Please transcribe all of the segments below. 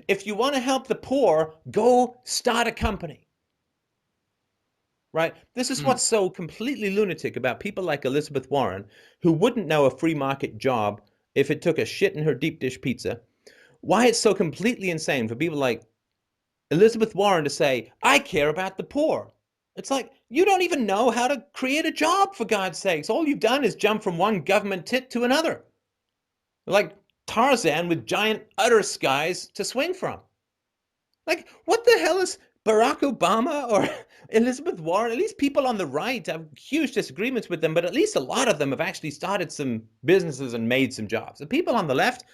if you want to help the poor, go start a company. Right? This is Mm. what's so completely lunatic about people like Elizabeth Warren, who wouldn't know a free market job if it took a shit in her deep dish pizza. Why it's so completely insane for people like Elizabeth Warren to say, I care about the poor. It's like, you don't even know how to create a job, for God's sakes. All you've done is jump from one government tit to another. Like Tarzan with giant udder skies to swing from. Like, what the hell is Barack Obama or Elizabeth Warren? At least people on the right have huge disagreements with them, but at least a lot of them have actually started some businesses and made some jobs. The people on the left,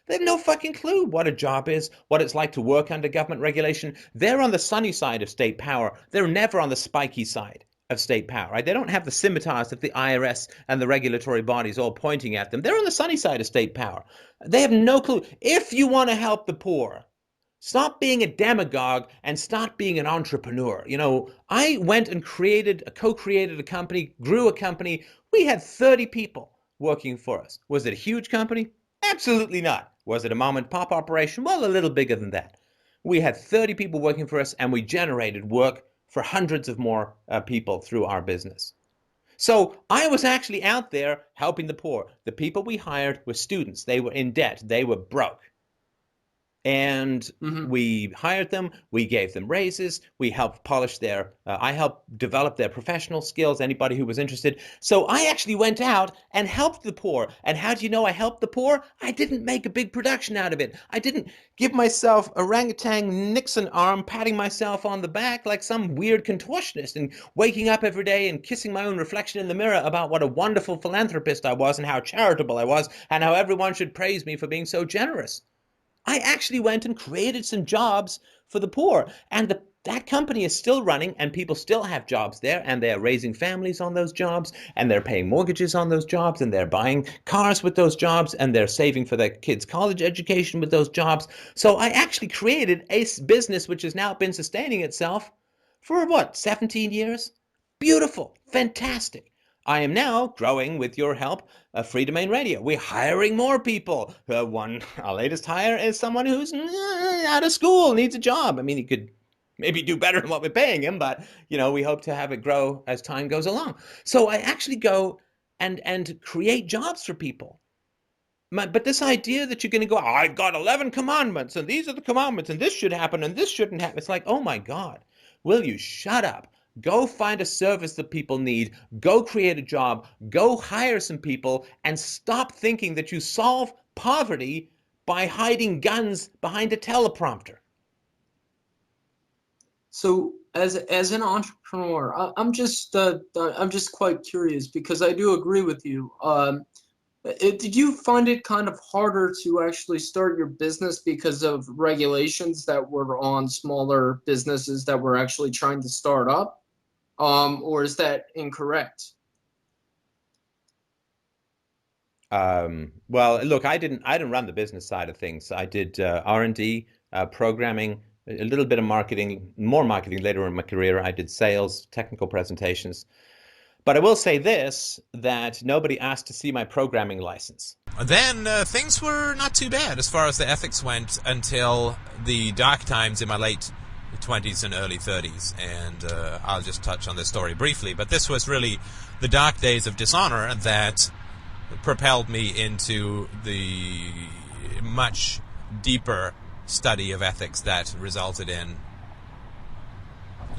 they have no fucking clue what a job is, what it's like to work under government regulation. They're on the sunny side of state power. They're never on the spiky side of state power, right? They don't have the scimitars of the IRS and the regulatory bodies all pointing at them. They're on the sunny side of state power. They have no clue. If you want to help the poor, stop being a demagogue and start being an entrepreneur. I went and co-created a company, grew a company. We had 30 people working for us. Was it a huge company? Absolutely not. Was it a mom and pop operation? Well, a little bigger than that. We had 30 people working for us, and we generated work for hundreds of more people through our business. So I was actually out there helping the poor. The people we hired were students. They were in debt. They were broke. And Hmm. we hired them, we gave them raises, we helped I helped develop their professional skills, anybody who was interested. So I actually went out and helped the poor. And how do you know I helped the poor? I didn't make a big production out of it. I didn't give myself orangutan Nixon arm, patting myself on the back like some weird contortionist and waking up every day and kissing my own reflection in the mirror about what a wonderful philanthropist I was and how charitable I was and how everyone should praise me for being so generous. I actually went and created some jobs for the poor. And that company is still running, and people still have jobs there, and they're raising families on those jobs, and they're paying mortgages on those jobs, and they're buying cars with those jobs, and they're saving for their kids' college education with those jobs. So I actually created a business which has now been sustaining itself for what, 17 years? Beautiful, fantastic. I am now growing with your help Free Domain Radio. We're hiring more people. Our latest hire is someone who's out of school, needs a job. I mean, he could maybe do better than what we're paying him, but we hope to have it grow as time goes along. So I actually go and create jobs for people. But this idea that you're going to go, I've got 11 commandments, and these are the commandments, and this should happen, and this shouldn't happen. It's like, oh my God, will you shut up? Go find a service that people need. Go create a job. Go hire some people, and stop thinking that you solve poverty by hiding guns behind a teleprompter. So, as an entrepreneur, I'm just quite curious because I do agree with you. Did you find it kind of harder to actually start your business because of regulations that were on smaller businesses that were actually trying to start up? Or is that incorrect? Well, look, I didn't run the business side of things. I did R&D, programming, a little bit of marketing, more marketing later in my career. I did sales, technical presentations. But I will say this, that nobody asked to see my programming license. Then things were not too bad as far as the ethics went until the dark times in my late 20s and early 30s. And I'll just touch on this story briefly. But this was really the dark days of dishonor that propelled me into the much deeper study of ethics that resulted in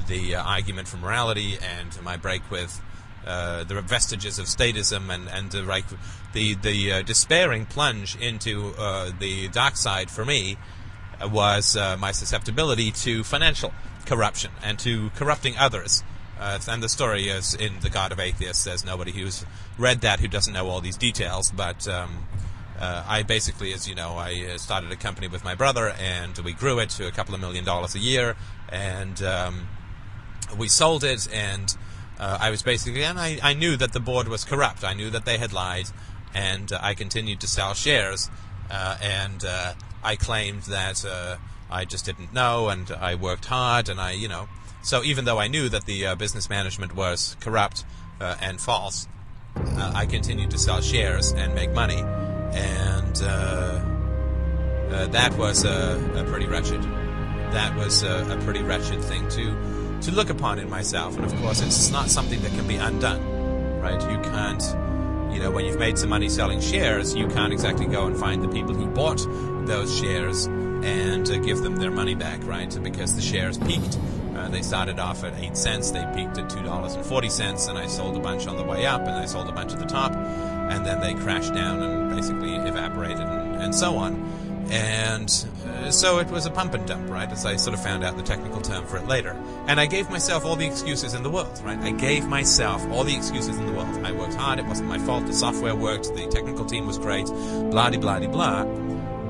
the argument for morality and my break with the vestiges of statism and the despairing plunge into the dark side for me was my susceptibility to financial corruption and to corrupting others. And the story is in The God of Atheists. There's nobody who's read that who doesn't know all these details, but I basically, as you know, I started a company with my brother, and we grew it to a couple of $1 million a year, and we sold it, and I was basically, and I knew that the board was corrupt. I knew that they had lied, and I continued to sell shares, and I claimed that I just didn't know, and I worked hard, and so even though I knew that the business management was corrupt and false, I continued to sell shares and make money. And that was a pretty wretched. That was a pretty wretched thing to look upon in myself. And of course, it's not something that can be undone, right? You can't, when you've made some money selling shares, you can't exactly go and find the people who bought those shares and give them their money back, right? Because the shares peaked. They started off at 8 cents. They peaked at $2.40, and I sold a bunch on the way up, and I sold a bunch at the top, and then they crashed down and basically evaporated and so on. And so it was a pump and dump, right, as I sort of found out the technical term for it later. And I gave myself all the excuses in the world, right? I gave myself all the excuses in the world. I worked hard. It wasn't my fault. The software worked. The technical team was great. Blah-de-blah-de-blah.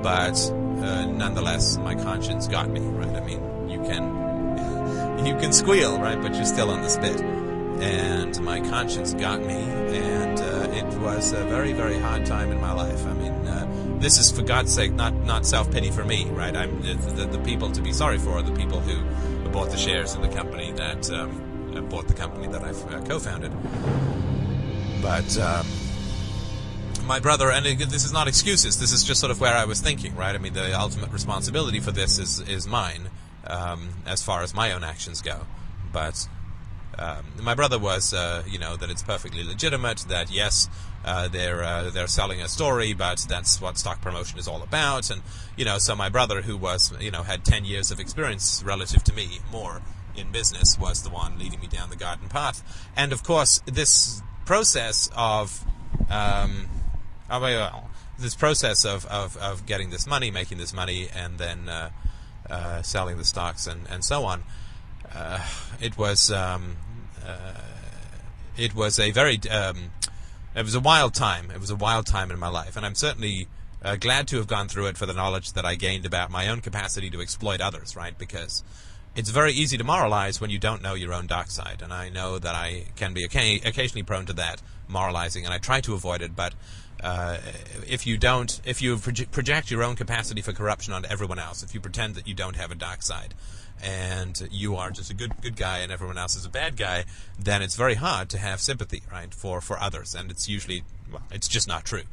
But nonetheless, my conscience got me, right? I mean, you can squeal, right, but you're still on the spit. And my conscience got me, and it was a very, very hard time in my life. I mean, this is, for God's sake, not self-pity for me, right? I'm the people to be sorry for are the people who bought the shares in the company that I've co-founded. But my brother, and this is not excuses, this is just sort of where I was thinking, right? I mean, the ultimate responsibility for this is mine, as far as my own actions go. But my brother was, that it's perfectly legitimate, that yes, they're selling a story, but that's what stock promotion is all about. And, so my brother, who was, had 10 years of experience relative to me, more in business, was the one leading me down the garden path. And of course, this process of getting this money, making this money, and then selling the stocks and so on, it was a very it was a wild time. It was a wild time in my life, and I'm certainly glad to have gone through it for the knowledge that I gained about my own capacity to exploit others, right? Because it's very easy to moralize when you don't know your own dark side, and I know that I can be occasionally prone to that moralizing, and I try to avoid it. But if you project your own capacity for corruption onto everyone else, if you pretend that you don't have a dark side, and you are just a good guy and everyone else is a bad guy, then it's very hard to have sympathy, right, for others, and it's usually, it's just not true.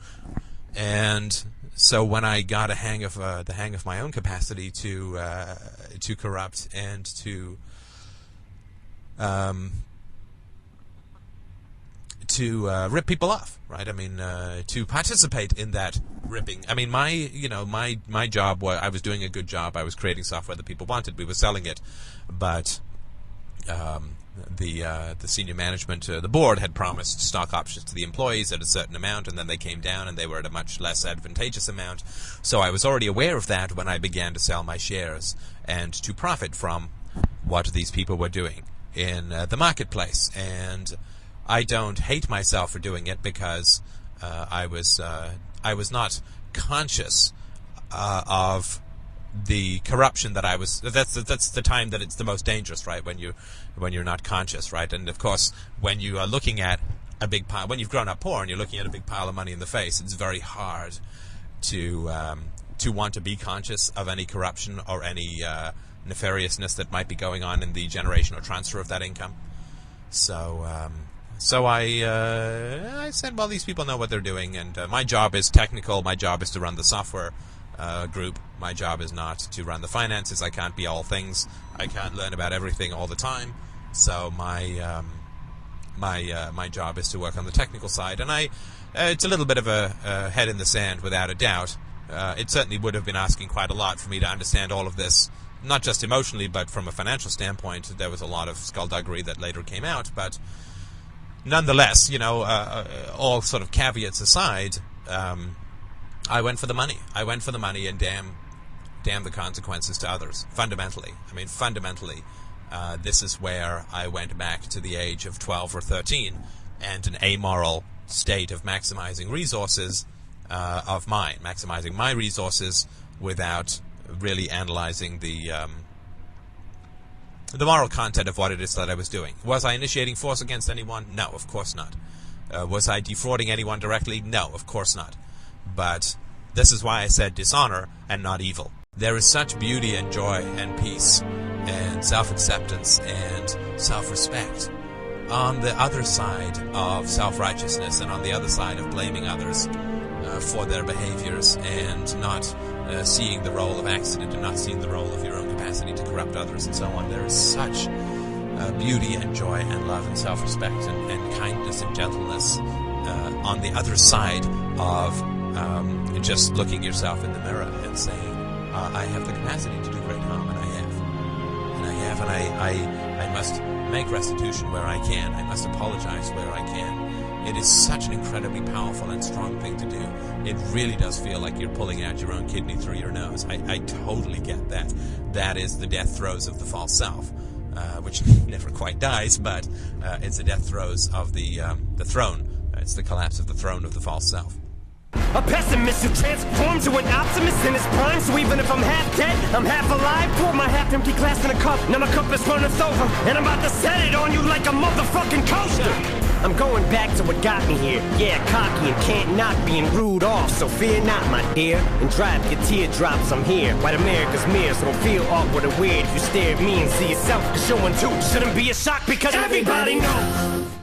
And so when I got the hang of my own capacity to corrupt and to rip people off, right? I mean, to participate in that ripping. I mean, my job was, I was doing a good job. I was creating software that people wanted. We were selling it, but the senior management, the board, had promised stock options to the employees at a certain amount, and then they came down and they were at a much less advantageous amount. So I was already aware of that when I began to sell my shares and to profit from what these people were doing in the marketplace. And I don't hate myself for doing it, because I was not conscious of the corruption that I was. That's the time that it's the most dangerous, right? When you're not conscious, right? And of course, when you are looking at a big pile, when you've grown up poor and you're looking at a big pile of money in the face, it's very hard to want to be conscious of any corruption or any nefariousness that might be going on in the generation or transfer of that income. So I said, well, these people know what they're doing, and my job is technical. My job is to run the software group. My job is not to run the finances. I can't be all things. I can't learn about everything all the time. So my job is to work on the technical side, and it's a little bit of a head in the sand, without a doubt. It certainly would have been asking quite a lot for me to understand all of this, not just emotionally, but from a financial standpoint. There was a lot of skullduggery that later came out, but nonetheless, all sort of caveats aside, I went for the money. I went for the money, and damn the consequences to others. Fundamentally, this is where I went back to the age of 12 or 13 and an amoral state of maximizing resources of mine, maximizing my resources without really analyzing the moral content of what it is that I was doing. Was I initiating force against anyone? No, of course not. Was I defrauding anyone directly? No, of course not. But this is why I said dishonor and not evil. There is such beauty and joy and peace and self-acceptance and self-respect on the other side of self-righteousness, and on the other side of blaming others for their behaviors and not seeing the role of accident and not seeing the role of your own capacity to corrupt others and so on. There is such beauty and joy and love and self-respect and kindness and gentleness on the other side of just looking yourself in the mirror and saying, I have the capacity to do great harm, and I have, and I must make restitution where I can. I must apologize where I can. It is such an incredibly powerful and strong thing to do. It really does feel like you're pulling out your own kidney through your nose. I totally get that. That is the death throes of the false self, which never quite dies, but it's the death throes of the throne. It's the collapse of the throne of the false self. A pessimist who transforms to an optimist in his prime. So even if I'm half dead, I'm half alive. Pour my half-empty glass in a cup. Now my cup is runneth over, and I'm about to set it on you like a motherfucking coaster. I'm going back to what got me here. Yeah, cocky and can't knock being rude off. So fear not, my dear, and drive your teardrops. I'm here, white America's mirror, so don't feel awkward or weird if you stare at me and see yourself. Cause showing too shouldn't be a shock because everybody knows